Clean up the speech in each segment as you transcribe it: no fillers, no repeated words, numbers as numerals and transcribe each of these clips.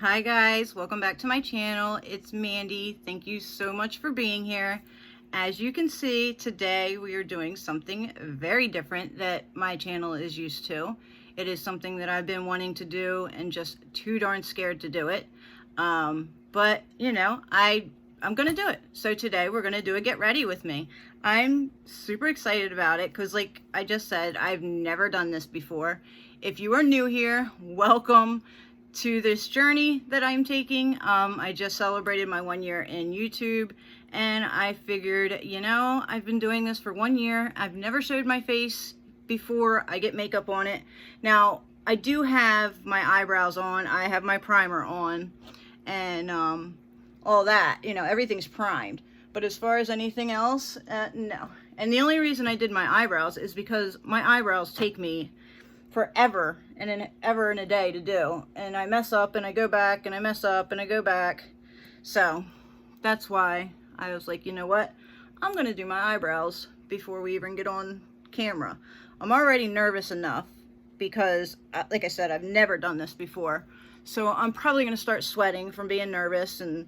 Hi guys, welcome back to my channel. It's Mandy. Thank you so much for being here. As you can see, today we are doing something very different that my channel is used to. It is something that I've been wanting to do and just too darn scared to do it. But you know, I'm gonna do it. So today we're gonna do a get ready with me. I'm super excited about it because, like I just said, I've never done this before. If you are new here, welcome to this journey that I'm taking. I just celebrated my 1 year in YouTube, and I figured, you know, I've been doing this for 1 year. I've never showed my face before I get makeup on it. Now, I do have my eyebrows on, I have my primer on, and all that, you know, everything's primed. But as far as anything else, no. And the only reason I did my eyebrows is because my eyebrows take me forever and ever in a day to do, and I mess up and I go back and I mess up and I go back. So that's why I was like, you know what, I'm gonna do my eyebrows before we even get on camera. I'm already nervous enough because, like I said, I've never done this before, so I'm probably gonna start sweating from being nervous, and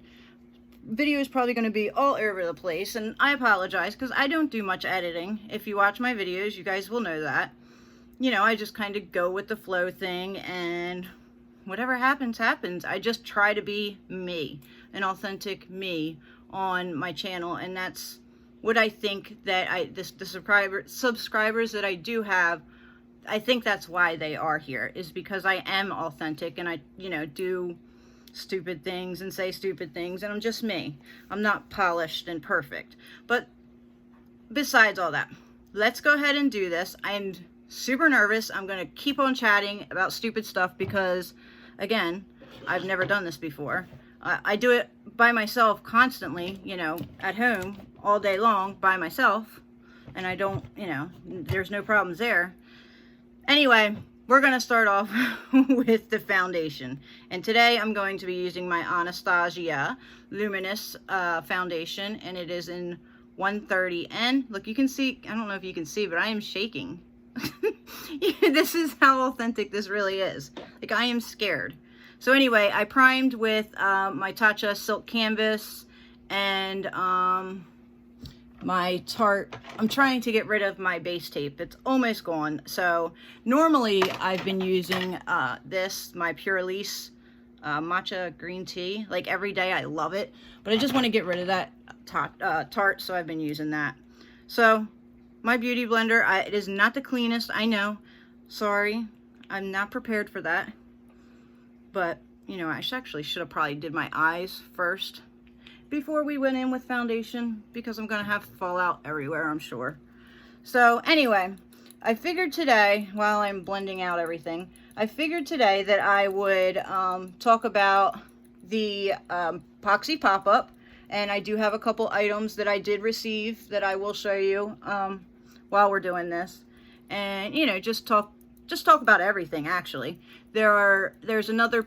video is probably going to be all over the place. And I apologize because I don't do much editing. If you watch my videos, you guys will know that. You know, I just kind of go with the flow thing, and whatever happens, happens. I just try to be me, an authentic me on my channel, and that's what I think that the subscribers that I do have, I think that's why they are here, is because I am authentic, and I, you know, do stupid things and say stupid things, and I'm just me. I'm not polished and perfect. But besides all that, let's go ahead and do this. I'm super nervous. I'm gonna keep on chatting about stupid stuff because, again, I've never done this before. I do it by myself constantly, you know, at home all day long by myself, and I don't, you know, there's no problems there. Anyway, we're gonna start off with the foundation, and today I'm going to be using my Anastasia Luminous foundation, and it is in 130N. Look, you can see, I don't know if you can see, but I am shaking. This is how authentic this really is. Like, I am scared. So anyway, I primed with my Tatcha Silk Canvas and my Tarte. I'm trying to get rid of my base tape. It's almost gone. So normally I've been using this, my Pure Elise matcha green tea, like every day. I love it, but I just want to get rid of that Tarte, so I've been using that. So my beauty blender, it is not the cleanest, I know. Sorry, I'm not prepared for that. But, you know, I actually should have probably did my eyes first before we went in with foundation, because I'm gonna have fallout everywhere, I'm sure. So anyway, I figured today, while I'm blending out everything, I figured today that I would talk about the Boxy pop-up, and I do have a couple items that I did receive that I will show you while we're doing this. And, you know, just talk about everything. Actually, there's another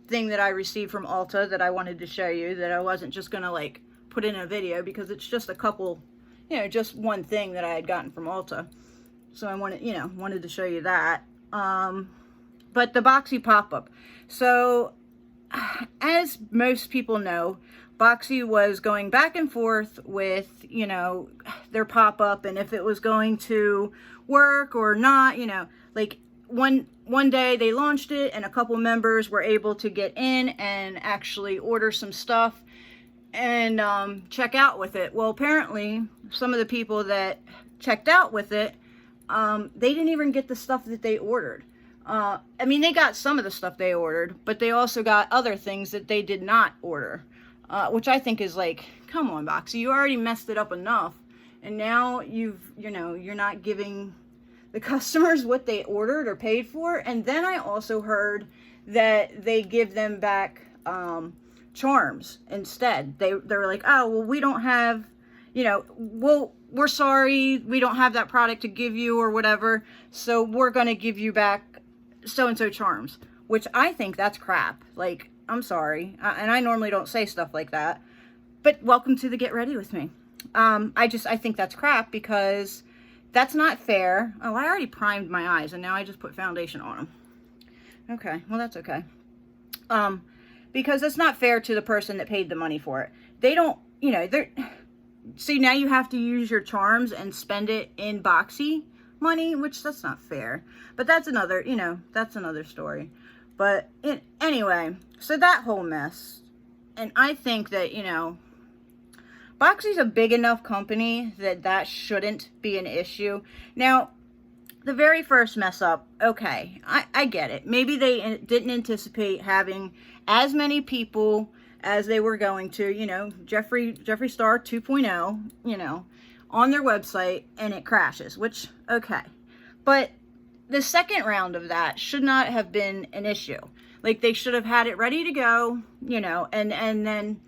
thing that I received from Ulta that I wanted to show you, that I wasn't just gonna like put in a video, because it's just a couple, you know, just one thing that I had gotten from Ulta. So I wanted to show you that. But the Boxy pop-up. So as most people know, Boxy was going back and forth with, you know, their pop-up, and if it was going to work or not. You know, like one day they launched it, and a couple members were able to get in and actually order some stuff and check out with it. Well, apparently some of the people that checked out with it, they didn't even get the stuff that they ordered. I mean, they got some of the stuff they ordered, but they also got other things that they did not order. Which I think is like, come on, Boxy, you already messed it up enough, and now you're not giving the customers what they ordered or paid for. And then I also heard that they give them back charms instead. They were like, oh, well, we don't have, you know, we're sorry, we don't have that product to give you or whatever, so we're gonna give you back so-and-so charms, which I think that's crap. Like, I'm sorry, and I normally don't say stuff like that, but welcome to the Get Ready with me. I think that's crap, because that's not fair. Oh, I already primed my eyes, and now I just put foundation on them. Okay, well, that's okay. because it's not fair to the person that paid the money for it. They don't, you know, they're, see, now you have to use your charms and spend it in Boxy money, which that's not fair. But that's another, you know, that's another story. But anyway, so that whole mess. And I think that, you know, Boxy's a big enough company that that shouldn't be an issue. Now, the very first mess up, okay, I get it. Maybe they didn't anticipate having as many people as they were going to, you know, Jeffree Star 2.0, you know, on their website, and it crashes, which, okay. But the second round of that should not have been an issue. Like, they should have had it ready to go, you know, and then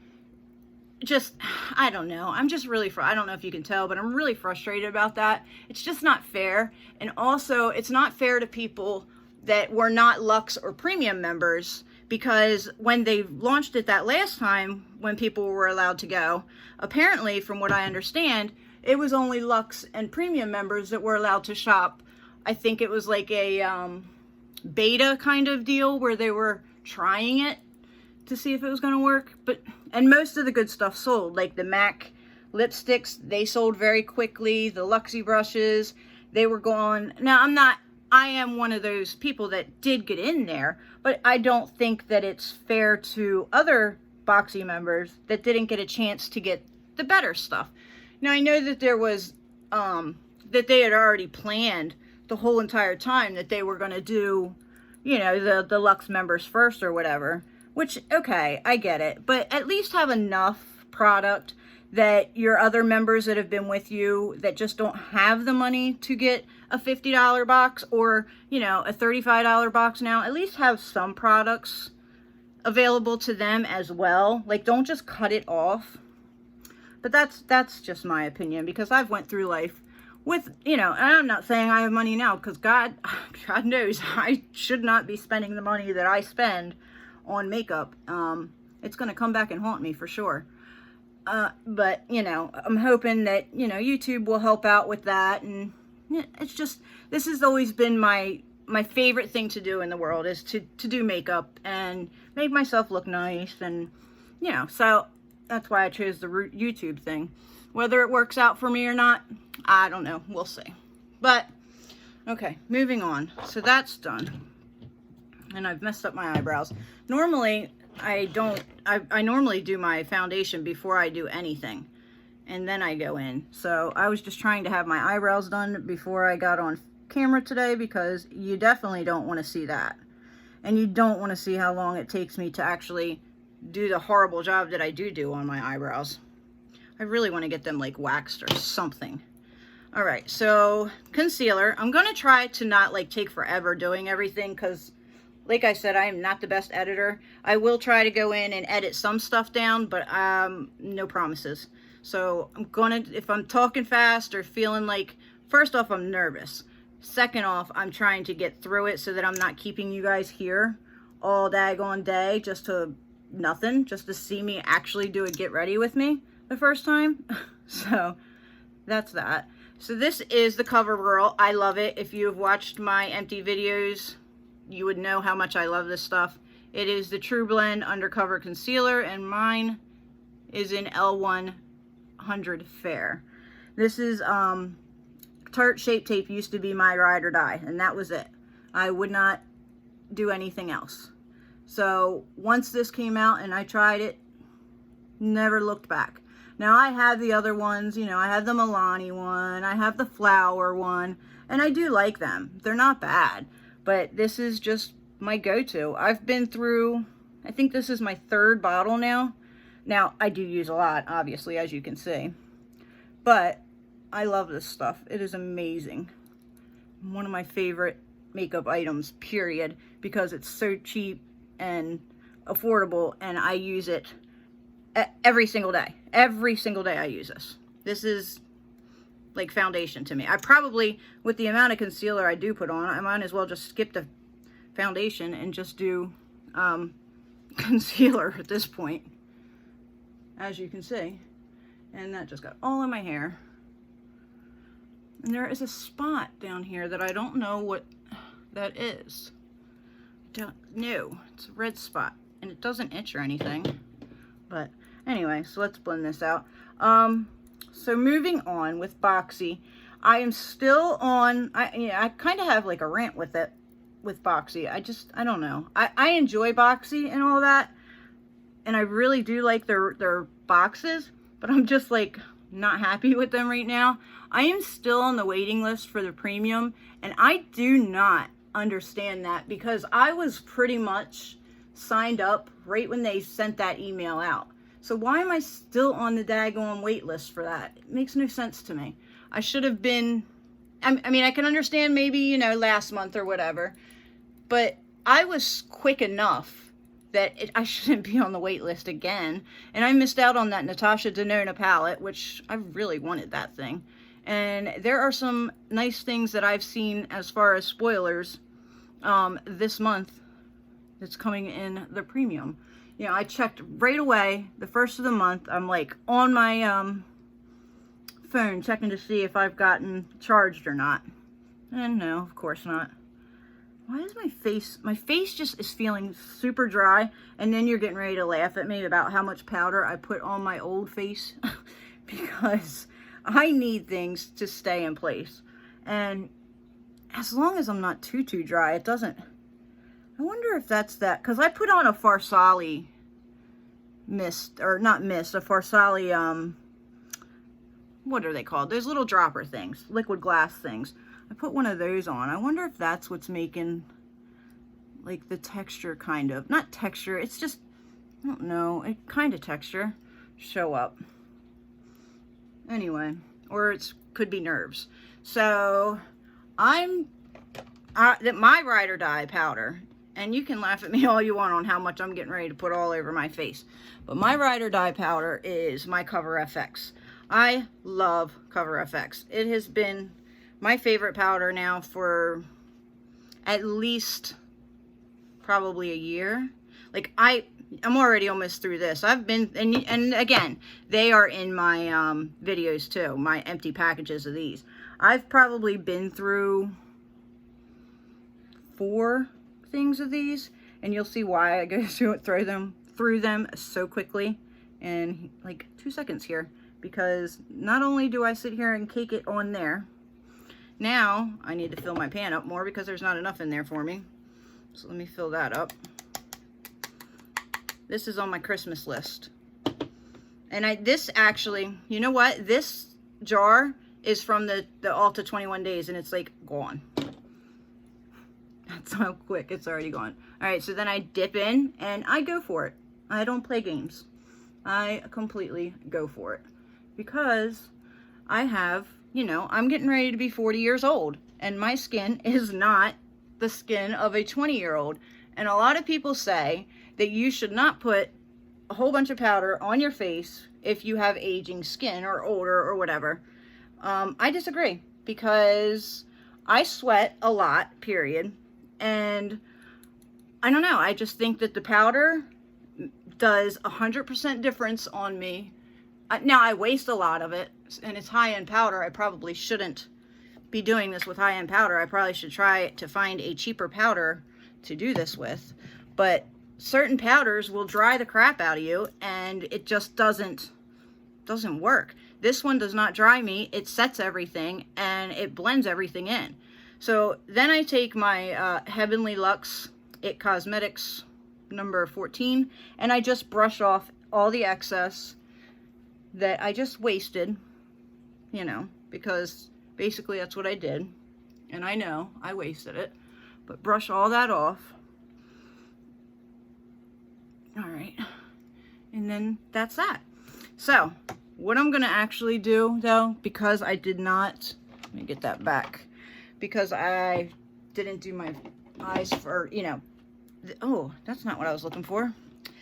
just, I don't know. I'm just really, I don't know if you can tell, but I'm really frustrated about that. It's just not fair. And also, it's not fair to people that were not Luxe or Premium members, because when they launched it that last time, when people were allowed to go, apparently, from what I understand, it was only Luxe and Premium members that were allowed to shop. I think it was like a beta kind of deal where they were trying it to see if it was going to work. But, and most of the good stuff sold, like the MAC lipsticks, they sold very quickly. The Luxie brushes, they were gone. Now, I am one of those people that did get in there, but I don't think that it's fair to other Boxy members that didn't get a chance to get the better stuff. Now, I know that there was, that they had already planned the whole entire time that they were going to do, you know, the Luxe members first or whatever, which, okay, I get it, but at least have enough product that your other members that have been with you that just don't have the money to get a $50 box or, you know, a $35 box now, at least have some products available to them as well. Like, don't just cut it off. But that's just my opinion, because I've went through life with, you know, and I'm not saying I have money now, because God knows I should not be spending the money that I spend on makeup. It's going to come back and haunt me for sure. But, you know, I'm hoping that, you know, YouTube will help out with that. And it's just, this has always been my favorite thing to do in the world, is to do makeup and make myself look nice. And, you know, so that's why I chose the YouTube thing. Whether it works out for me or not, I don't know. We'll see. But, okay, moving on. So that's done. And I've messed up my eyebrows. Normally, I normally do my foundation before I do anything. And then I go in. So I was just trying to have my eyebrows done before I got on camera today, because you definitely don't want to see that. And you don't want to see how long it takes me to actually do the horrible job that I do on my eyebrows. I really want to get them like waxed or something. All right, so concealer. I'm going to try to not like take forever doing everything, because like I said, I am not the best editor. I will try to go in and edit some stuff down, but no promises. So I'm gonna, if I'm talking fast or feeling like, first off, I'm nervous. Second off, I'm trying to get through it so that I'm not keeping you guys here all daggone day just to nothing, just to see me actually do a get ready with me the first time. So that's that. So this is the CoverGirl. I love it. If you have watched my empty videos, you would know how much I love this stuff. It is the True Blend Undercover Concealer, and mine is in L100 Fair. This is, Tarte Shape Tape used to be my ride or die, and that was it. I would not do anything else. So once this came out and I tried it, never looked back. Now I have the other ones, you know, I have the Milani one, I have the Flower one, and I do like them. They're not bad, but this is just my go-to. I've been through, I think this is my third bottle now. Now, I do use a lot, obviously, as you can see, but I love this stuff. It is amazing. One of my favorite makeup items, period, because it's so cheap and affordable, and I use it every single day. Every single day I use this. This is like foundation to me. I probably, with the amount of concealer I do put on, I might as well just skip the foundation and just do concealer at this point, as you can see. And that just got all in my hair. And there is a spot down here that I don't know what that is. Don't know. It's a red spot. And and it doesn't itch or anything. But anyway, so let's blend this out. So moving on with Boxy, I am still on, I kind of have like a rant with it, with Boxy. I don't know. I enjoy Boxy and all that, and I really do like their boxes, but I'm just like not happy with them right now. I am still on the waiting list for the premium, and I do not understand that, because I was pretty much signed up right when they sent that email out. So why am I still on the daggone wait list for that? It makes no sense to me. I should have been, I mean, I can understand maybe, you know, last month or whatever, but I was quick enough that I shouldn't be on the wait list again. And I missed out on that Natasha Denona palette, which I really wanted that thing. And there are some nice things that I've seen as far as spoilers this month that's coming in the premium. You know, I checked right away the first of the month. I'm like on my phone checking to see if I've gotten charged or not. And no, of course not. Why is my face just is feeling super dry, and then you're getting ready to laugh at me about how much powder I put on my old face because I need things to stay in place. And as long as I'm not too dry, it doesn't. I wonder if that's that, because I put on a Farsali mist, or not mist, a Farsali, what are they called? Those little dropper things, liquid glass things. I put one of those on. I wonder if that's what's making, like, the texture kind of, not texture, it's just, I don't know, it kind of texture show up. Anyway, or it could be nerves. So, my ride or die powder, and you can laugh at me all you want on how much I'm getting ready to put all over my face, but my ride or die powder is my Cover FX. I love Cover FX. It has been my favorite powder now for at least probably a year. Like, I'm already almost through this. I've been, and again, they are in my videos too, my empty packages of these. I've probably been through 4 things of these, and you'll see why I go through them so quickly in like 2 seconds here, because not only do I sit here and cake it on there, now I need to fill my pan up more because there's not enough in there for me. So let me fill that up. This is on my Christmas list. And this actually, you know what? This jar is from the Ulta 21 days, and it's like gone. That's how quick it's already gone. All right, so then I dip in and I go for it. I don't play games. I completely go for it because I have, you know, I'm getting ready to be 40 years old, and my skin is not the skin of a 20-year-old. And a lot of people say that you should not put a whole bunch of powder on your face if you have aging skin or older or whatever. I disagree, because I sweat a lot, period. And I don't know, I just think that the powder does 100% difference on me. Now, I waste a lot of it, and it's high-end powder. I probably shouldn't be doing this with high-end powder. I probably should try to find a cheaper powder to do this with. But certain powders will dry the crap out of you, and it just doesn't work. This one does not dry me. It sets everything, and it blends everything in. So then I take my Heavenly Luxe It Cosmetics number 14, and I just brush off all the excess that I just wasted, you know, because basically that's what I did. And I know I wasted it, but brush all that off. All right, and then that's that. So what I'm gonna actually do though, because I did not, let me get that back, because I didn't do my eyes for, you know, oh, that's not what I was looking for.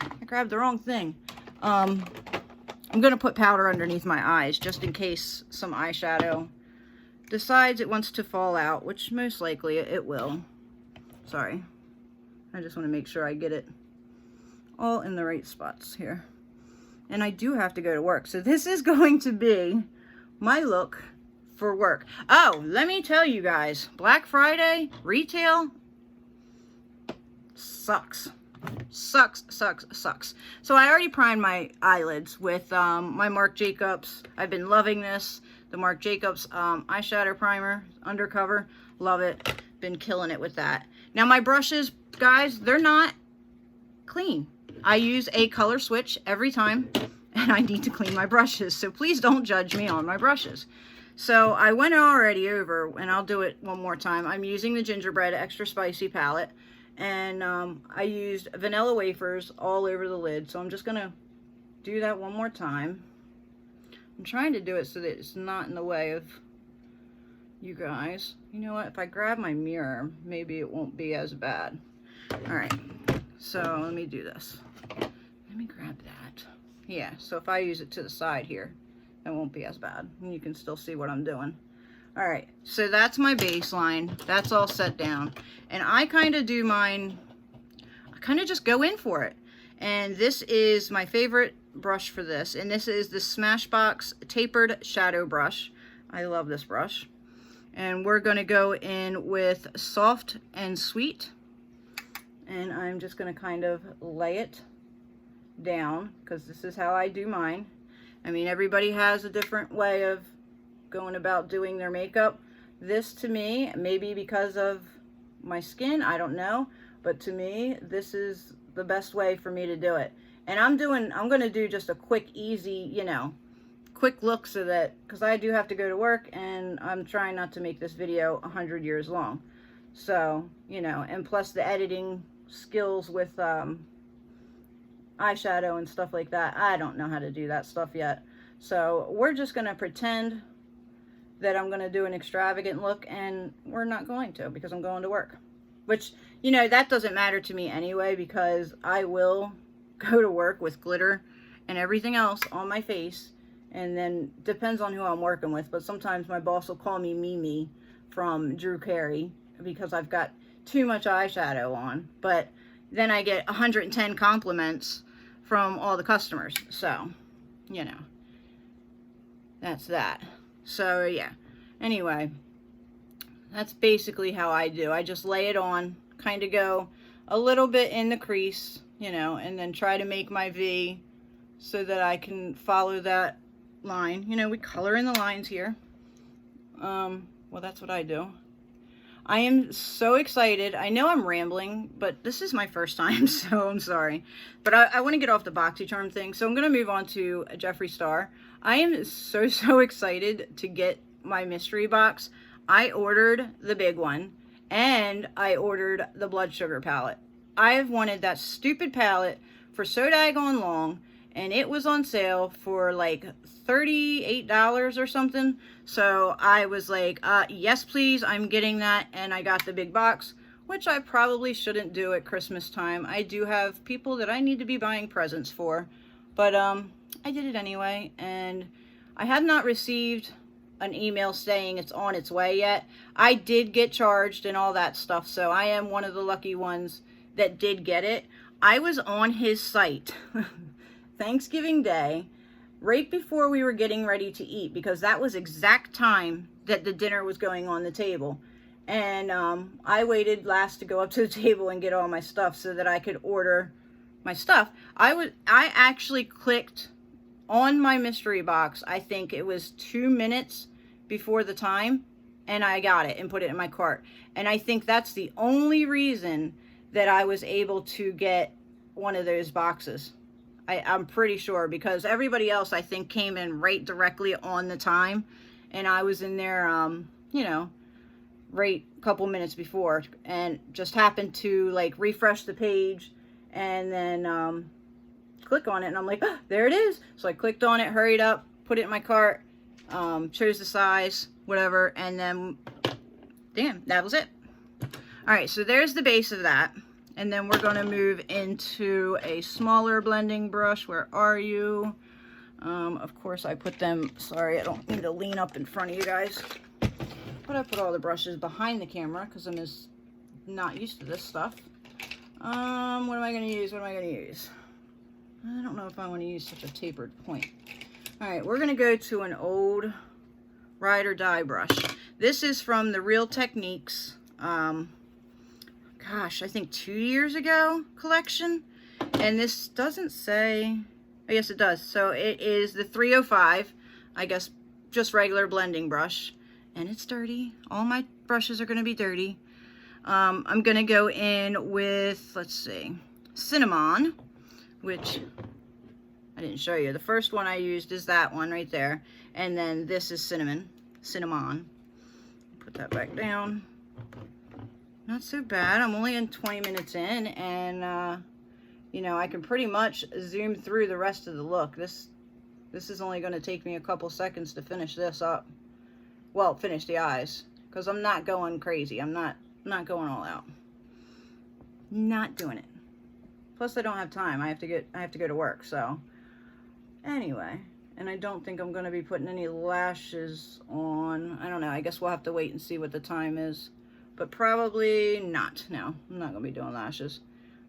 I grabbed the wrong thing. I'm gonna put powder underneath my eyes just in case some eyeshadow decides it wants to fall out, which most likely it will. Sorry, I just want to make sure I get it all in the right spots here. And I do have to go to work, so this is going to be my look for work. Oh, let me tell you guys, Black Friday retail sucks. Sucks, sucks, sucks. So I already primed my eyelids with my Marc Jacobs. I've been loving this. The Marc Jacobs eyeshadow primer, Undercover. Love it. Been killing it with that. Now my brushes, guys, they're not clean. I use a color switch every time, and I need to clean my brushes. So please don't judge me on my brushes. So I went already over, and I'll do it one more time. I'm using the Gingerbread Extra Spicy palette, and I used vanilla wafers all over the lid. So I'm just going to do that one more time. I'm trying to do it so that it's not in the way of you guys. You know what? If I grab my mirror, maybe it won't be as bad. All right. So let me do this. Let me grab that. Yeah, so if I use it to the side here, it won't be as bad. And you can still see what I'm doing. All right, so that's my baseline. That's all set down. And I kind of do mine, I kind of just go in for it. And this is my favorite brush for this. And this is the Smashbox Tapered Shadow Brush. I love this brush. And we're going to go in with Soft and Sweet. And I'm just going to kind of lay it down, because this is how I do mine. I mean, everybody has a different way of going about doing their makeup. This, to me, maybe because of my skin, I don't know, but to me, this is the best way for me to do it. And I'm going to do just a quick, easy, you know, quick look, so that, because I do have to go to work, and I'm trying not to make this video 100 years long. So, you know, and plus the editing skills with eyeshadow and stuff like that, I don't know how to do that stuff yet. So we're just going to pretend that I'm going to do an extravagant look, and we're not going to, because I'm going to work. Which, you know, that doesn't matter to me anyway, because I will go to work with glitter and everything else on my face. And then depends on who I'm working with, but sometimes my boss will call me Mimi from Drew Carey because I've got too much eyeshadow on. But then I get 110 compliments from all the customers. So, you know, that's that. So, yeah. Anyway, that's basically how I do. I just lay it on, kind of go a little bit in the crease, you know, and then try to make my V so that I can follow that line. You know, we color in the lines here. Well, that's what I do. I am so excited. I know I'm rambling, but this is my first time, so I'm sorry. But I want to get off the BoxyCharm thing, so I'm going to move on to Jeffree Star. I am so excited to get my mystery box. I ordered the big one, and I ordered the blood sugar palette. I have wanted that stupid palette for so daggone long, and it was on sale for like $38 or something. So I was like, yes, please, I'm getting that. And I got the big box, which I probably shouldn't do at Christmas time. I do have people that I need to be buying presents for, but I did it anyway. And I have not received an email saying it's on its way yet. I did get charged and all that stuff, so I am one of the lucky ones that did get it. I was on his site Thanksgiving Day, right before we were getting ready to eat, because that was exact time that the dinner was going on the table. And I waited last to go up to the table and get all my stuff so that I could order my stuff. I actually clicked on my mystery box, I think it was 2 minutes before the time, and I got it and put it in my cart. And I think that's the only reason that I was able to get one of those boxes. I'm pretty sure, because everybody else, I think, came in right directly on the time, and I was in there, you know, right a couple minutes before, and just happened to like refresh the page and then click on it, and I'm like, oh, there it is. So I clicked on it, hurried up, put it in my cart, chose the size, whatever, and then damn, that was it. All right, so there's the base of that. And then we're going to move into a smaller blending brush. Where are you? Of course, I put them, sorry, I don't mean to lean up in front of you guys. But I put all the brushes behind the camera because I'm just not used to this stuff. What am I going to use? What am I going to use? I don't know if I want to use such a tapered point. All right, we're going to go to an old Ride or Die brush. This is from the Real Techniques, gosh, I think 2 years ago collection. And this doesn't say, oh yes it does. So it is the 305, I guess just regular blending brush. And it's dirty. All my brushes are going to be dirty. I'm going to go in with, let's see, cinnamon, which I didn't show you. The first one I used is that one right there. And then this is cinnamon. Put that back down. Not so bad. I'm only in 20 minutes in, and you know, I can pretty much zoom through the rest of the look. This is only going to take me a couple seconds to finish this up. Well, finish the eyes, because I'm not going crazy. I'm not going all out. Not doing it. Plus, I don't have time. I have to go to work. So, anyway, and I don't think I'm going to be putting any lashes on. I don't know. I guess we'll have to wait and see what the time is. But probably not. No, I'm not going to be doing lashes.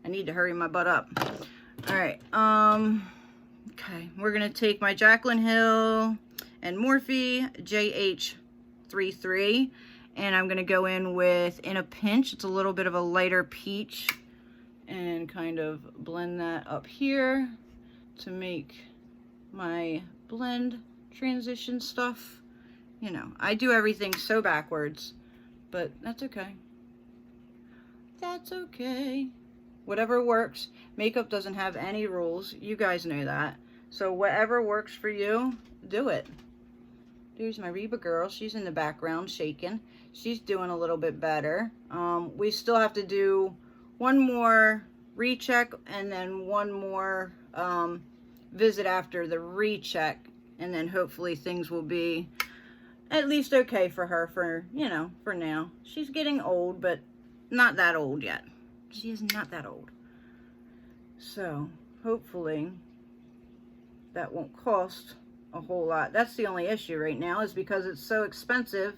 I need to hurry my butt up. All right. Okay. We're going to take my Jaclyn Hill and Morphe JH33. And I'm going to go in with In a Pinch. It's a little bit of a lighter peach. And kind of blend that up here to make my blend transition stuff. You know, I do everything so backwards. But that's okay. That's okay. Whatever works. Makeup doesn't have any rules. You guys know that. So whatever works for you, do it. There's my Reba girl. She's in the background shaking. She's doing a little bit better. We still have to do one more recheck and then one more visit after the recheck. And then hopefully things will be at least okay for her for, you know, for now. She's getting old, but not that old yet. She is not that old. So, hopefully, that won't cost a whole lot. That's the only issue right now, is because it's so expensive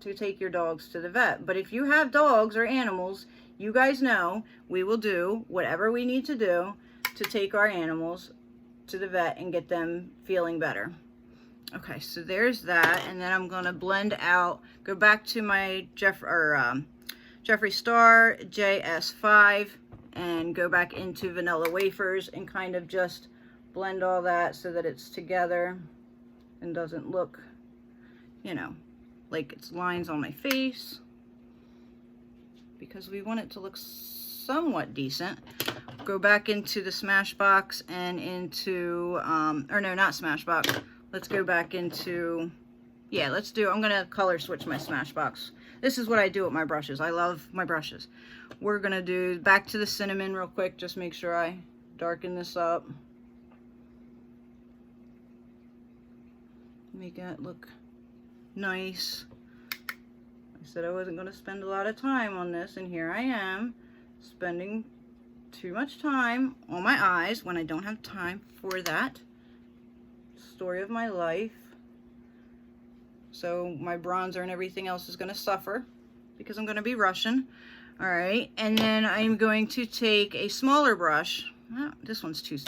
to take your dogs to the vet. But if you have dogs or animals, you guys know we will do whatever we need to do to take our animals to the vet and get them feeling better. Okay, so there's that, and then I'm going to blend out, go back to my Jeffree Star JS5, and go back into Vanilla Wafers and kind of just blend all that so that it's together and doesn't look, you know, like it's lines on my face, because we want it to look somewhat decent. Go back into the Smashbox and into, or no, not Smashbox. Let's go back into, yeah, I'm going to color switch my Smashbox. This is what I do with my brushes. I love my brushes. We're going to do back to the cinnamon real quick. Just make sure I darken this up. Make it look nice. I said I wasn't going to spend a lot of time on this, and here I am spending too much time on my eyes when I don't have time for that. Story of my life. So my bronzer and everything else is going to suffer because I'm going to be rushing. All right, and then I'm going to take a smaller brush. Oh, this one's too,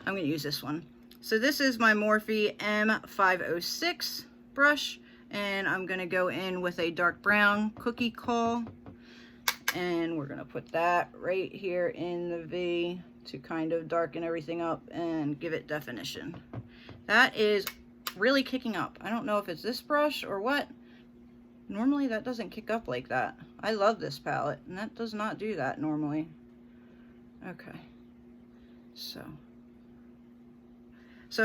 I'm going to use this one. So this is my Morphe M506 brush, and I'm going to go in with a dark brown cookie coal, and we're going to put that right here in the V to kind of darken everything up and give it definition. That is really kicking up. I don't know if it's this brush or what. Normally that doesn't kick up like that. I love this palette, and that does not do that normally. Okay. So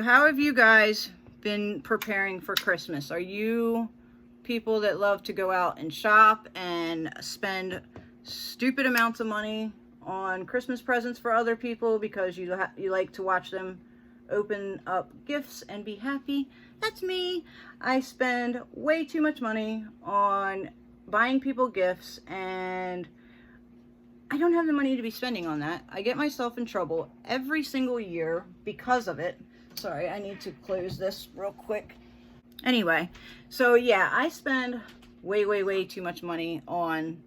how have you guys been preparing for Christmas? Are you people that love to go out and shop and spend stupid amounts of money on Christmas presents for other people because you like to watch them open up gifts and be happy? That's me. I spend way too much money on buying people gifts, and I don't have the money to be spending on that. I get myself in trouble every single year because of it. Sorry, I need to close this real quick. Anyway, so yeah, I spend way too much money on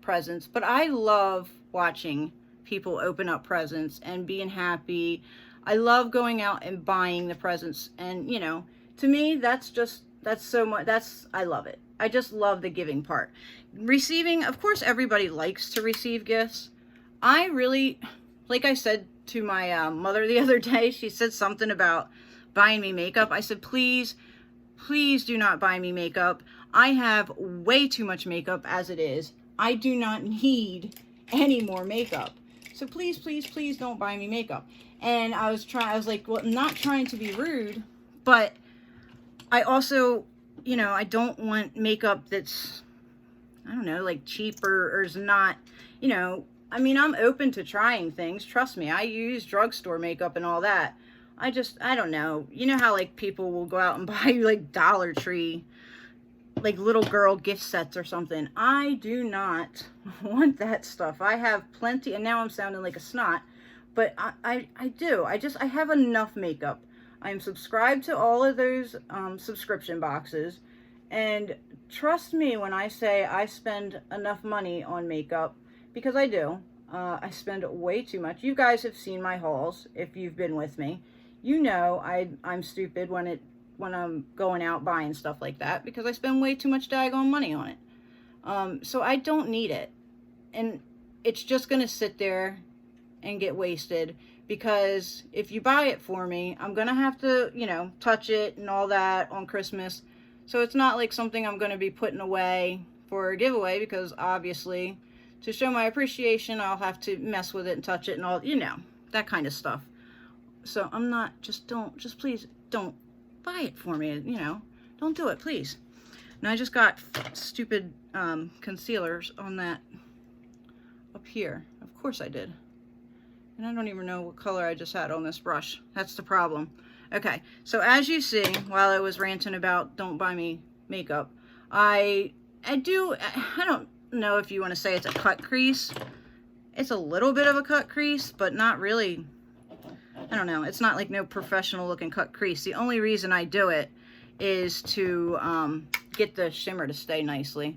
presents, but I love watching people open up presents and being happy. I love going out and buying the presents, and you know, to me, that's so much, I love it. I just love the giving part. Receiving, of course, everybody likes to receive gifts. I really, like I said to my mother the other day. She said something about buying me makeup. I said, please, please do not buy me makeup. I have way too much makeup as it is. I do not need any more makeup. So please, please, please don't buy me makeup. And I was like, well, I'm not trying to be rude, but I also, you know, I don't want makeup that's, I don't know, like cheaper or is not, you know, I mean, I'm open to trying things. Trust me, I use drugstore makeup and all that. I don't know. You know how like people will go out and buy like Dollar Tree, like little girl gift sets or something. I do not want that stuff. I have plenty, and now I'm sounding like a snot, but I do. I have enough makeup. I am subscribed to all of those subscription boxes, and trust me when I say I spend enough money on makeup, because I do. I spend way too much. You guys have seen my hauls if you've been with me. You know I'm stupid when I'm going out buying stuff like that, because I spend way too much daggone money on it. So I don't need it. And it's just going to sit there and get wasted, because if you buy it for me, I'm going to have to, you know, touch it and all that on Christmas. So it's not like something I'm going to be putting away for a giveaway, because obviously to show my appreciation, I'll have to mess with it and touch it and all, you know, that kind of stuff. So I'm not, just please don't buy it for me, you know, don't do it, please. And I just got stupid concealers on that up here. Of course I did. And I don't even know what color I just had on this brush. That's the problem. Okay, so as you see, while I was ranting about don't buy me makeup, I don't know if you want to say it's a cut crease. It's a little bit of a cut crease, but not really. I don't know. It's not like no professional looking cut crease. The only reason I do it is to get the shimmer to stay nicely.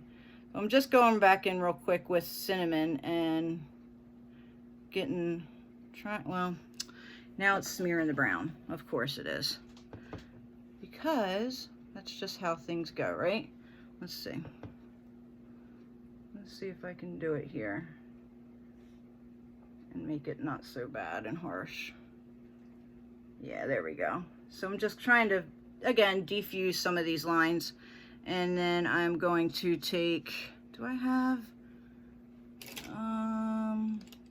I'm just going back in real quick with cinnamon and well, now it's smearing the brown. Of course it is. Because that's just how things go, right? Let's see. Let's see if I can do it here and make it not so bad and harsh. Yeah, there we go. So I'm just trying to, again, diffuse some of these lines. And then I'm going to take, do I have,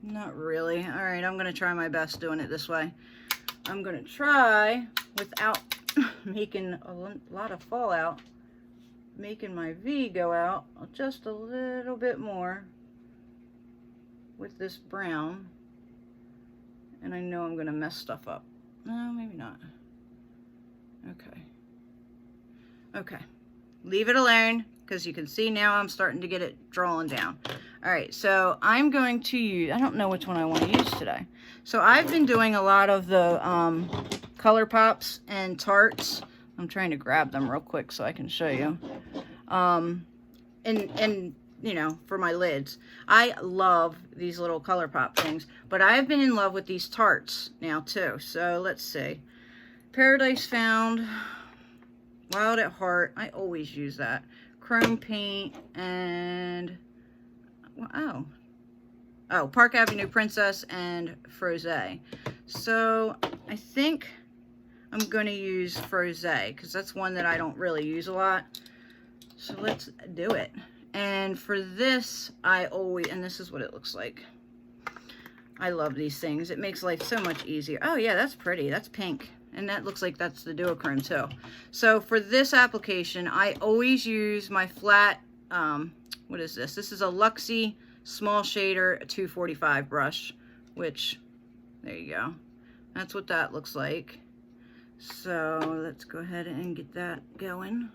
not really. All right, I'm gonna try my best doing it this way. I'm gonna try, without making a lot of fallout, making my V go out just a little bit more with this brown. And I know I'm gonna mess stuff up. No, maybe not. Okay. Okay. Leave it alone, because you can see now I'm starting to get it drawing down. All right, so I'm going to use, I don't know which one I want to use today. So I've been doing a lot of the Color Pops and Tarts. I'm trying to grab them real quick so I can show you. And you know, for my lids. I love these little Color Pop things, but I've been in love with these Tarts now too. So let's see. Paradise Found, Wild at Heart, I always use that. Chrome Paint, and oh, Park Avenue Princess and Froze. So I think I'm going to use Froze, because that's one that I don't really use a lot. So let's do it. And for this, and this is what it looks like. I love these things. It makes life so much easier. Oh yeah, that's pretty. That's pink. And that looks like that's the duochrome too. So for this application, I always use my flat, what is this? This is a Luxie Small Shader 245 brush, which, there you go. That's what that looks like. So let's go ahead and get that going.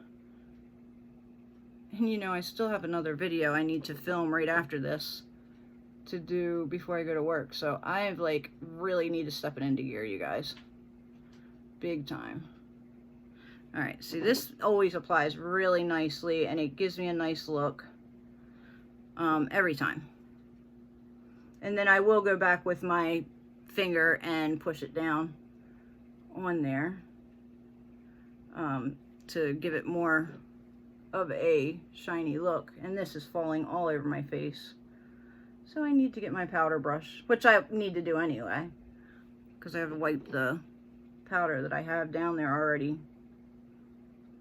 And you know, I still have another video I need to film right after this to do before I go to work. So I like really need to step it into gear, you guys. Big time. All right, see, this always applies really nicely, and it gives me a nice look every time. And then I will go back with my finger and push it down on there to give it more of a shiny look. And this is falling all over my face. So I need to get my powder brush, which I need to do anyway. because I have to wipe the powder that I have down there already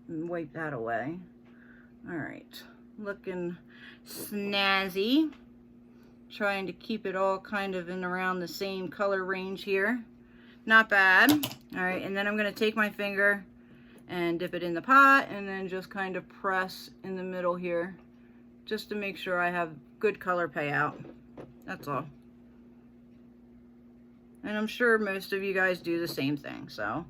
and wipe that away. All right, looking snazzy. Trying to keep it all kind of in around the same color range here. Not bad. All right, and then I'm gonna take my finger and dip it in the pot and then just kind of press in the middle here just to make sure I have good color payout. That's all. And I'm sure most of you guys do the same thing, so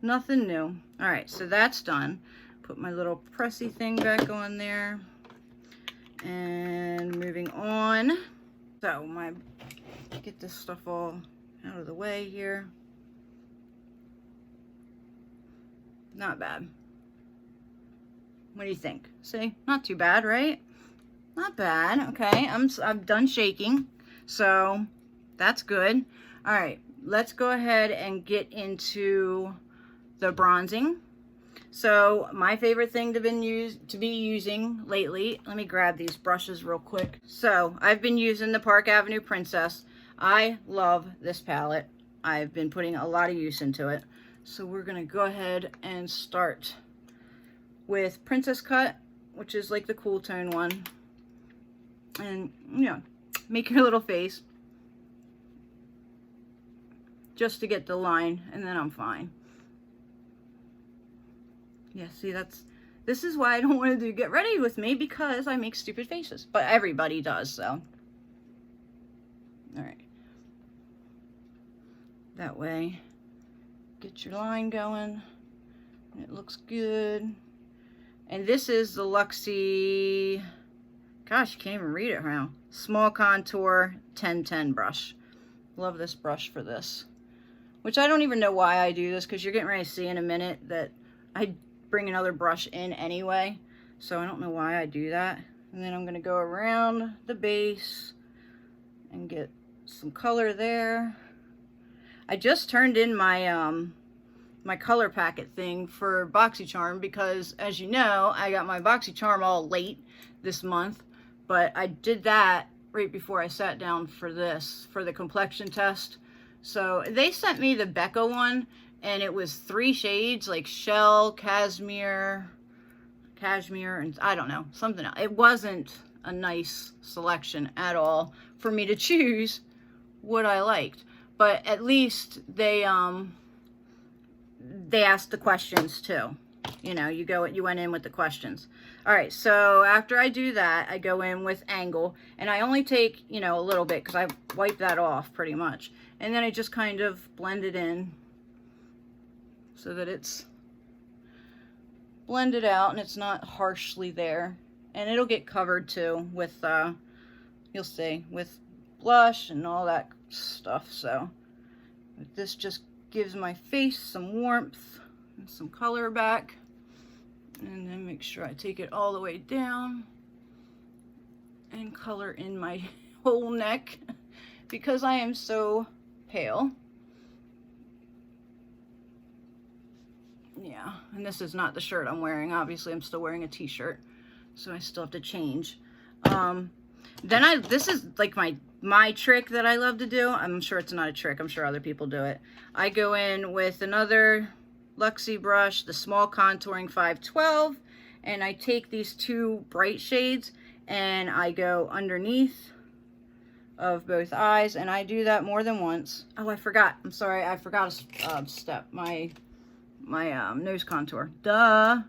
nothing new. All right, so that's done. Put my little pressy thing back on there. And moving on. So get this stuff all out of the way here. Not bad. What do you think? See, not too bad, right? Not bad. Okay, I'm done shaking, so that's good. All right, let's go ahead and get into the bronzing. So my favorite thing to be using lately, let me grab these brushes real quick. So I've been using the Park Avenue Princess. I love this palette. I've been putting a lot of use into it. So we're gonna go ahead and start with Princess Cut, which is like the cool tone one. And make your little face just to get the line, and then I'm fine. Yeah, see, this is why I don't want to do Get Ready With Me, because I make stupid faces. But everybody does, so. All right. That way, get your line going. It looks good. And this is the Luxie, gosh, you can't even read it now. Small Contour 1010 brush. Love this brush for this. Which I don't even know why I do this, because you're getting ready to see in a minute that I bring another brush in anyway, so I don't know why I do that. And then I'm going to go around the base and get some color there. I just turned in my my color packet thing for BoxyCharm, because as you know, I got my BoxyCharm all late this month, but I did that right before I sat down for this, for the complexion test. So they sent me the Becca one, and it was 3 shades, like Shell, Cashmere, and I don't know, something else. It wasn't a nice selection at all for me to choose what I liked. But at least they asked the questions too. You went in with the questions. All right, so after I do that, I go in with Angle, and I only take, a little bit, because I wipe that off pretty much. And then I just kind of blend it in so that it's blended out and it's not harshly there. And it'll get covered too with, you'll see, with blush and all that stuff. So this just gives my face some warmth and some color back. And then make sure I take it all the way down and color in my whole neck, because I am so pale. Yeah, and this is not the shirt I'm wearing. Obviously, I'm still wearing a t-shirt, so I still have to change. This is like my trick that I love to do. I'm sure it's not a trick. I'm sure other people do it. I go in with another Luxie brush, the Small Contouring 512, and I take these 2 bright shades and I go underneath of both eyes, and I do that more than once. Oh, I forgot. I'm sorry. I forgot a step. My nose contour. Duh.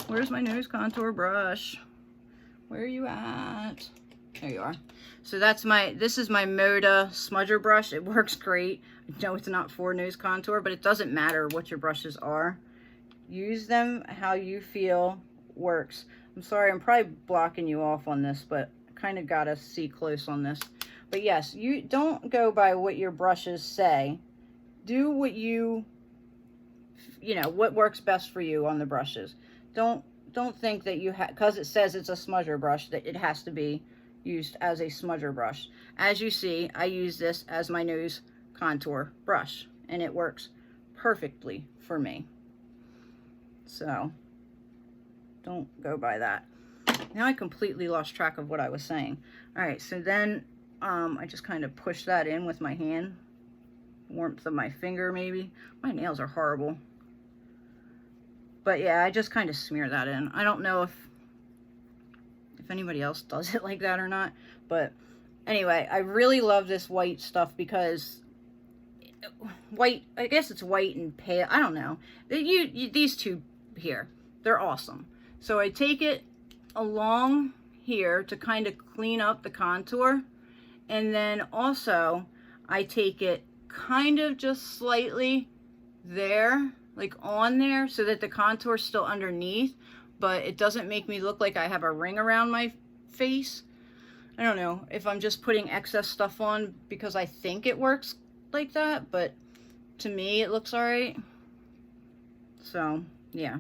Where's my nose contour brush? Where are you at? There you are. So this is my Moda smudger brush. It works great. I know it's not for nose contour, but it doesn't matter what your brushes are. Use them how you feel works. I'm sorry, I'm probably blocking you off on this, but I kind of gotta see close on this. But yes, you don't go by what your brushes say. Do what what works best for you on the brushes. Don't think that because it says it's a smudger brush, that it has to be used as a smudger brush. As you see, I use this as my nose contour brush, and it works perfectly for me. So don't go by that. Now I completely lost track of what I was saying. All right, so then I just kind of push that in with my hand. warmth of my finger maybe. My nails are horrible. But yeah, I just kind of smear that in. I don't know if anybody else does it like that or not. But anyway, I really love this white stuff because white, I guess it's white and pale. I don't know. These two here, they're awesome. So I take it along here to kind of clean up the contour. And then also I take it kind of just slightly there, like on there, so that the contour's still underneath, but it doesn't make me look like I have a ring around my face. I don't know if I'm just putting excess stuff on because I think it works like that, but to me it looks alright. So yeah,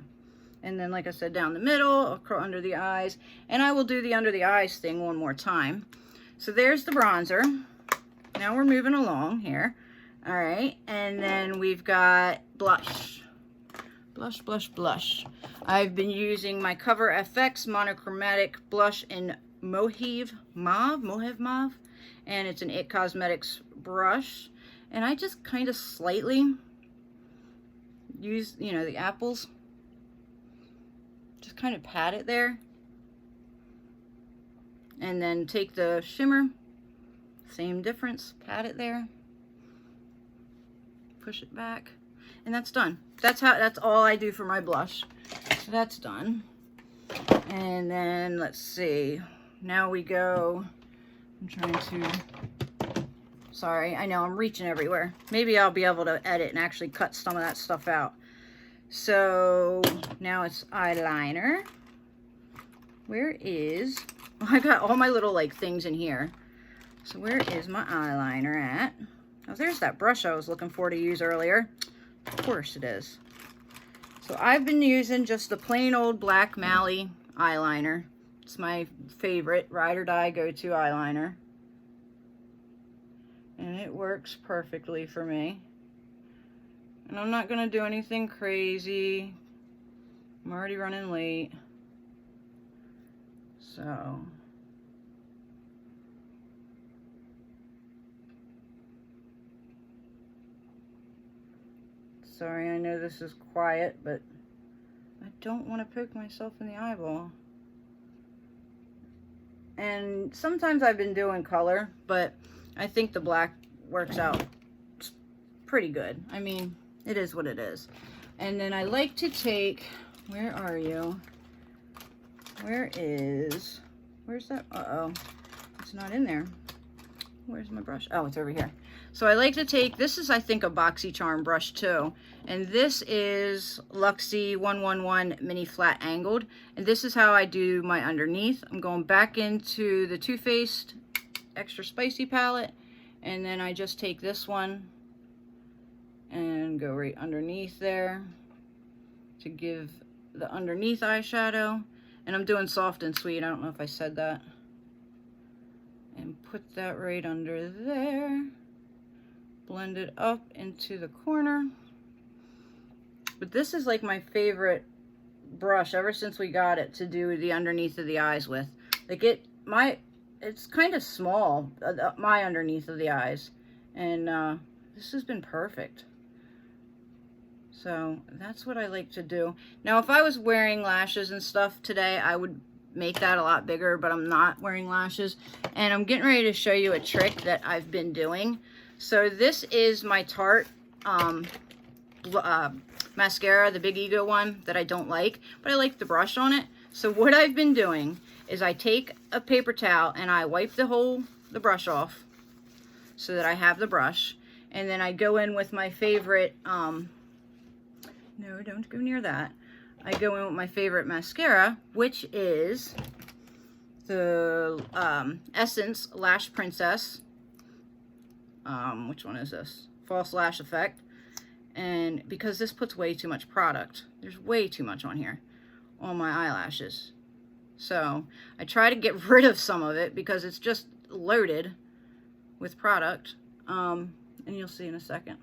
and then like I said, down the middle, under the eyes, and I will do the under the eyes thing one more time. So there's the bronzer. Now we're moving along here. All right, and then we've got blush. Blush, blush, blush. I've been using my Cover FX monochromatic blush in Mauve Mauve, and it's an It Cosmetics brush. And I just kind of slightly use, you know, the apples. Just kind of pat it there. And then take the shimmer, same difference, pat it there. Push it back, and that's done. That's all I do for my blush. So that's done. And then let's see. Now we go. I'm trying to. Sorry, I know I'm reaching everywhere. Maybe I'll be able to edit and actually cut some of that stuff out. So now it's eyeliner. Where is? Oh, I got all my little like things in here. So where is my eyeliner at? Oh, there's that brush I was looking for to use earlier. Of course it is. So I've been using just the plain old black Mally eyeliner. It's my favorite ride or die go-to eyeliner. And it works perfectly for me. And I'm not going to do anything crazy. I'm already running late. So sorry, I know this is quiet, but I don't want to poke myself in the eyeball. And sometimes I've been doing color, but I think the black works out pretty good. I mean, it is what it is. And then I like to take, where are you? Where's that? Uh-oh, it's not in there. Where's my brush? Oh, it's over here. So I like to take, this is I think a BoxyCharm brush too, and this is Luxie 111 Mini Flat Angled, and this is how I do my underneath. I'm going back into the Too Faced Extra Spicy palette, and then I just take this one and go right underneath there to give the underneath eyeshadow. And I'm doing soft and sweet, I don't know if I said that. And put that right under there. Blend it up into the corner. But this is like my favorite brush ever since we got it to do the underneath of the eyes with. Like it's kind of small, my underneath of the eyes. And this has been perfect. So that's what I like to do. Now, if I was wearing lashes and stuff today, I would make that a lot bigger, but I'm not wearing lashes. And I'm getting ready to show you a trick that I've been doing. So this is my Tarte mascara, the Big Ego one that I don't like, but I like the brush on it. So what I've been doing is I take a paper towel and I wipe the brush off so that I have the brush. And then I go in with my favorite, no, don't go near that. I go in with my favorite mascara, which is the Essence Lash Princess. Which one is this? False Lash Effect. And because this puts way too much product, there's way too much on here, on my eyelashes. So I try to get rid of some of it because it's just loaded with product. And you'll see in a second.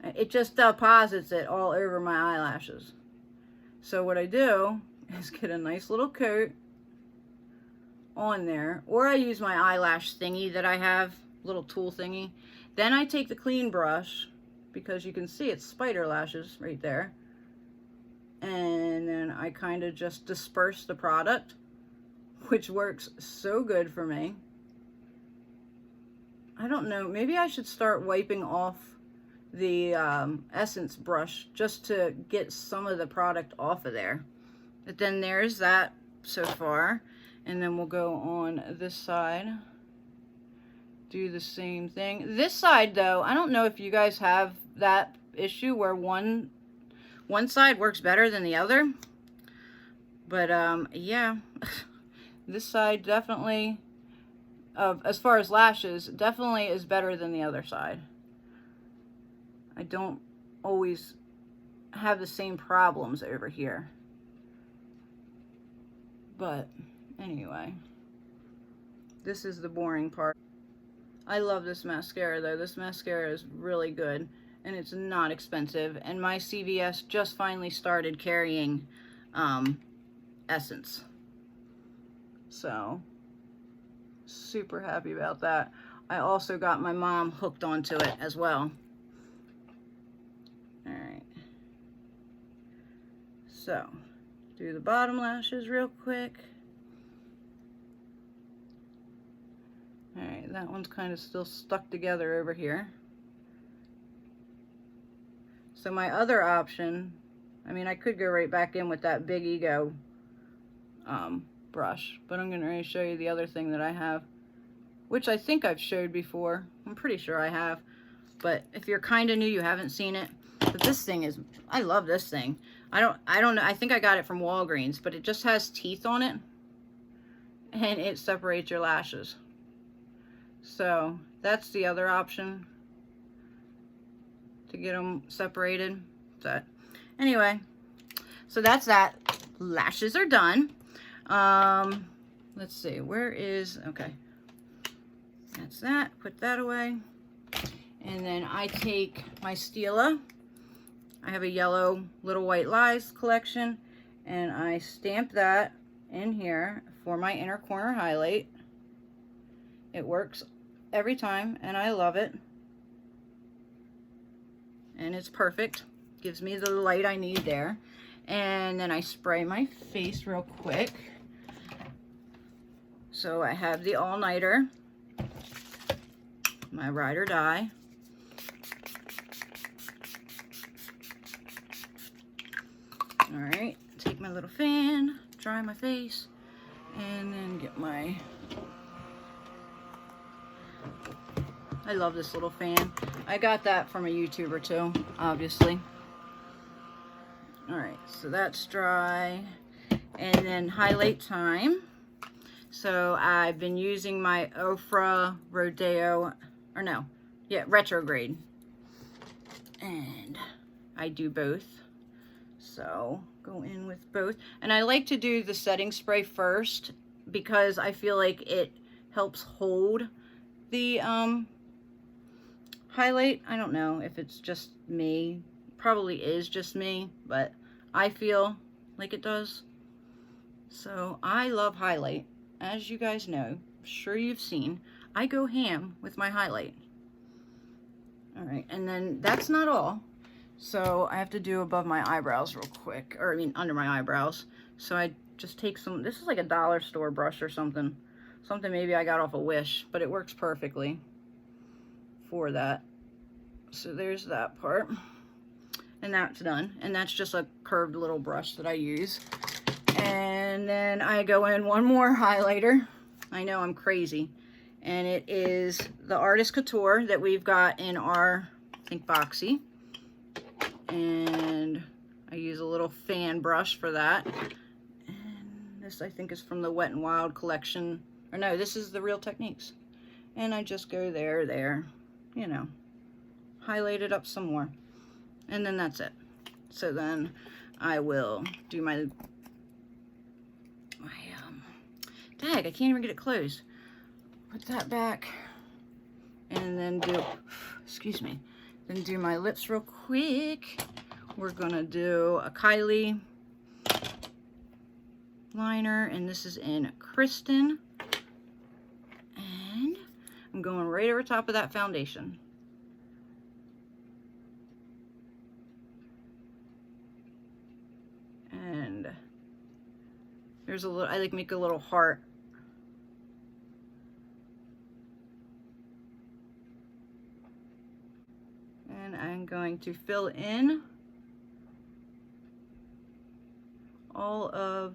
It just deposits it all over my eyelashes. So what I do is get a nice little coat on there, or I use my eyelash thingy that I have, little tool thingy, Then I take the clean brush, because you can see it's spider lashes right there. And then I kind of just disperse the product, which works so good for me. I don't know, maybe I should start wiping off the essence brush just to get some of the product off of there. But then there's that so far. And then we'll go on this side. Do the same thing. This side though, I don't know if you guys have that issue where one side works better than the other. But yeah, this side definitely, as far as lashes, definitely is better than the other side. I don't always have the same problems over here. But anyway, this is the boring part. I love this mascara though. This mascara is really good and it's not expensive. And my CVS just finally started carrying Essence. So, super happy about that. I also got my mom hooked onto it as well. Alright. So, do the bottom lashes real quick. Alright, that one's kind of still stuck together over here. So my other option, I mean, I could go right back in with that Big Ego brush, but I'm going to show you the other thing that I have, which I think I've showed before. I'm pretty sure I have, but if you're kind of new, you haven't seen it. But this thing is, I love this thing. I don't know, I think I got it from Walgreens, but it just has teeth on it, and it separates your lashes. So that's the other option to get them separated. So anyway, so that's that. Lashes are done. Let's see, where is, okay, that's that. Put that away. And then I take my Stila. I have a yellow Little White Lies collection, and I stamp that in here for my inner corner highlight. It works every time, and I love it. And it's perfect. Gives me the light I need there. And then I spray my face real quick. So I have the all-nighter, my ride or die. All right, take my little fan, dry my face, and then get my, I love this little fan. I got that from a YouTuber too, obviously. All right, so that's dry. And then highlight time. So I've been using my Ofra Rodeo, or no, yeah, Retrograde. And I do both. So go in with both. And I like to do the setting spray first because I feel like it helps hold the highlight. I don't know if it's just me. Probably is just me, but I feel like it does. So I love highlight. As you guys know, I'm sure you've seen, I go ham with my highlight. All right, and then that's not all. So I have to do above my eyebrows real quick, or I mean under my eyebrows. So I just take some, this is like a dollar store brush or something. Something maybe I got off a Wish, but it works perfectly for that. So there's that part. And that's done. And that's just a curved little brush that I use. And then I go in one more highlighter. I know I'm crazy. And it is the Artist Couture that we've got in our, I think, Boxy. And I use a little fan brush for that. And this, I think, is from the Wet n Wild collection. Or no, this is the Real Techniques. And I just go there, you know, highlight it up some more. And then that's it. So then I will do my tag. I can't even get it closed. Put that back. And then do, excuse me, then do my lips real quick. We're gonna do a Kylie liner, and this is in Kristen. And I'm going right over top of that foundation. There's a little, I like make a little heart. And I'm going to fill in all of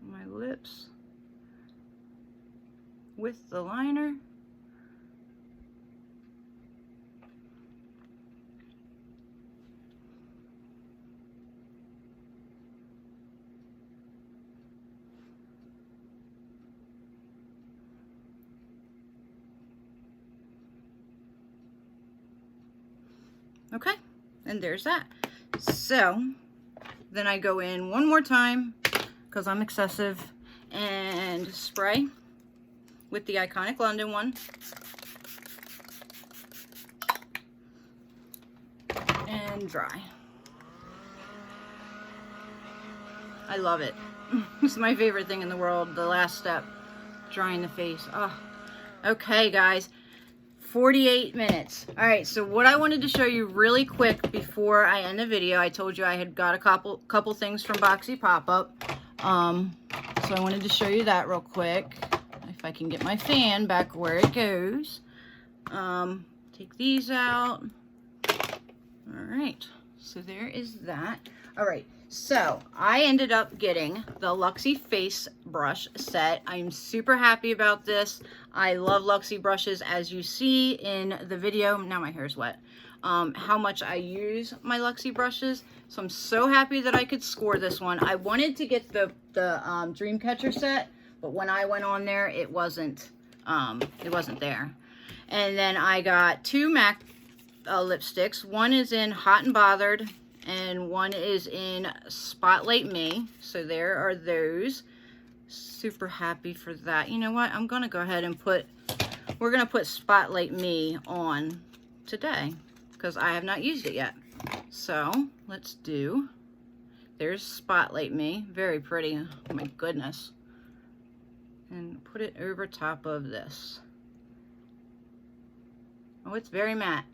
my lips with the liner. Okay, and there's that. So then I go in one more time because I'm excessive and spray with the Iconic London one. And dry. I love it. It's my favorite thing in the world, the last step, drying the face. Oh, okay guys. 48 minutes. All right, so what I wanted to show you really quick before I end the video, I told you I had got a couple things from Boxy Pop-Up. So I wanted to show you that real quick. If I can get my fan back where it goes. Take these out. All right, so there is that. All right, so I ended up getting the Luxie face brush set. I'm super happy about this. I love Luxie brushes, as you see in the video. Now my hair's wet. How much I use my Luxie brushes. So I'm so happy that I could score this one. I wanted to get the Dreamcatcher set, but when I went on there, it wasn't there. And then I got two MAC lipsticks. One is in Hot and Bothered, and one is in Spotlight Me. So there are those. Super happy for that. You know what? I'm gonna go ahead and we're gonna put Spotlight Me on today because I have not used it yet. So let's do, there's Spotlight Me. Very pretty. Oh my goodness. And put it over top of this. Oh, it's very matte.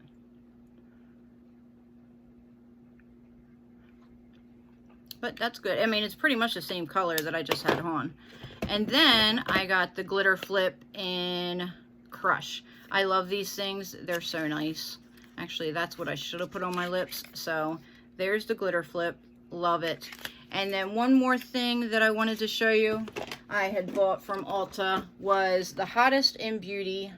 But that's good. I mean, it's pretty much the same color that I just had on. And then I got the glitter flip in Crush. I love these things. They're so nice. Actually, that's what I should have put on my lips. So there's the glitter flip. Love it. And then one more thing that I wanted to show you I had bought from Ulta was the Hottest in Beauty.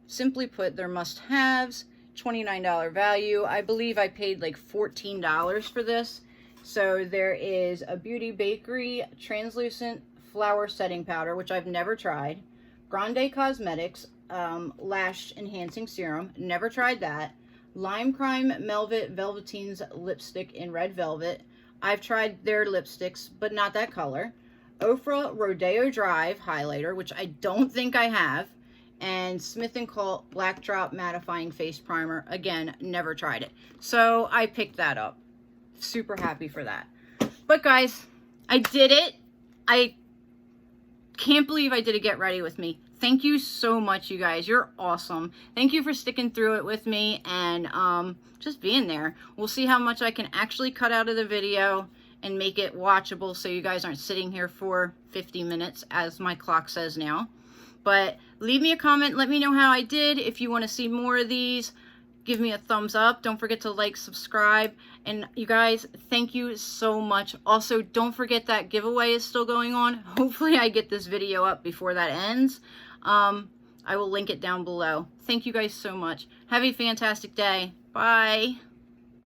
Simply put, their must-haves. $29 value. I believe I paid like $14 for this. So there is a Beauty Bakery Translucent Flower Setting Powder, which I've never tried. Grande Cosmetics Lash Enhancing Serum. Never tried that. Lime Crime Velvet Velveteen's Lipstick in Red Velvet. I've tried their lipsticks, but not that color. Ofra Rodeo Drive Highlighter, which I don't think I have. And Smith & Colt Black Drop Mattifying Face Primer. Again, never tried it. So I picked that up. Super happy for that. But guys, I did it. I can't believe I did a Get Ready with Me. Thank you so much, you guys. You're awesome. Thank you for sticking through it with me and just being there. We'll see how much I can actually cut out of the video and make it watchable so you guys aren't sitting here for 50 minutes as my clock says now. But leave me a comment. Let me know how I did. If you want to see more of these, give me a thumbs up. Don't forget to like, subscribe. And you guys, thank you so much. Also, don't forget that giveaway is still going on. Hopefully I get this video up before that ends. I will link it down below. Thank you guys so much. Have a fantastic day. Bye.